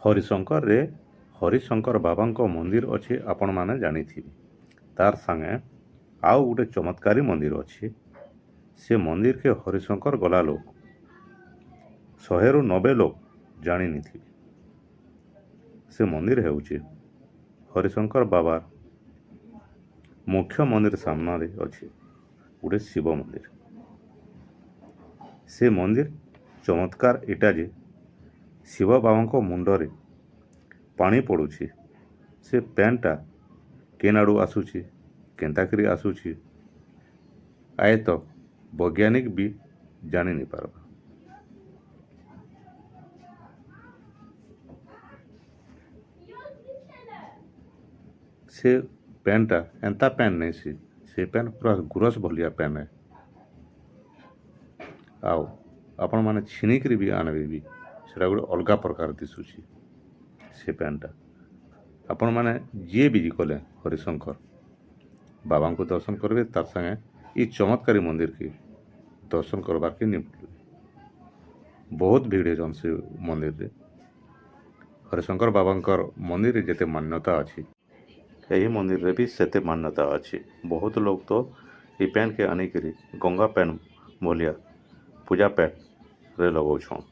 ହରିଶଙ୍କରରେ ହରିଶଙ୍କର ବାବାଙ୍କ ମନ୍ଦିର ଅଛି, ଆପଣମାନେ ଜାଣିଥିବେ। ତାର ସାଙ୍ଗେ ଆଉ ଗୋଟେ ଚମତ୍କାରୀ ମନ୍ଦିର ଅଛି। ସେ ମନ୍ଦିରକେ ହରିଶଙ୍କର ଗଲା ଲୋକ 100ରୁ 90 ଲୋକ ଜାଣିନିଥିବେ। ସେ ମନ୍ଦିର ହେଉଛି ହରିଶଙ୍କର ବାବାର ମୁଖ୍ୟ ମନ୍ଦିର ସାମ୍ନାରେ ଅଛି ଗୋଟେ ଶିବ ମନ୍ଦିର। ସେ ମନ୍ଦିର ଚମତ୍କାର ଏଇଟା ଯେ ଶିବ ବାବାଙ୍କ ମୁଣ୍ଡରେ ପାଣି ପଡ଼ୁଛି। ସେ ପାଣିଟା କେନ୍ ଆଡ଼ୁ ଆସୁଛି, କେନ୍ତାକରି ଆସୁଛି, ଆଏ ତ ବୈଜ୍ଞାନିକ ବି ଜାଣି ନି ପାରବା। ସେ ପାଣିଟା ଏନ୍ତା ପାଣି ନେଇସି, ସେ ପାଣି ପୁରା ଗୁରସ ଭଳିଆ ପାଣି। ଆଉ ଆପଣମାନେ ଛିଣିକିରି ବି ଆଣବେ ବି ସେଟା ଗୋଟେ ଅଲଗା ପ୍ରକାର ଦିଶୁଛି। ସେ ପାଣିଟା ଆପଣମାନେ ଯିଏ ବି ଗଲେ ହରିଶଙ୍କର ବାବାଙ୍କୁ ଦର୍ଶନ କରିବେ, ତାର ସାଙ୍ଗେ ଇ ଚମତ୍କାରୀ ମନ୍ଦିରକେ ଦର୍ଶନ କରବାର୍କେ ନି ଭୁଲବେ। ବହୁତ ଭିଡ଼ ହେଇଛନ୍ ସେ ମନ୍ଦିରରେ। ହରିଶଙ୍କର ବାବାଙ୍କର ମନ୍ଦିରରେ ଯେତେ ମାନ୍ୟତା ଅଛି, ଏହି ମନ୍ଦିରରେ ବି ସେତେ ମାନ୍ୟତା ଅଛି। ବହୁତ ଲୋକ ତ ଏ ପାଣିକେ ଆଣିକିରି ଗଙ୍ଗା ପାଣି ଭଳିଆ ପୂଜା ପାଠରେ ଲଗାଉଛନ୍।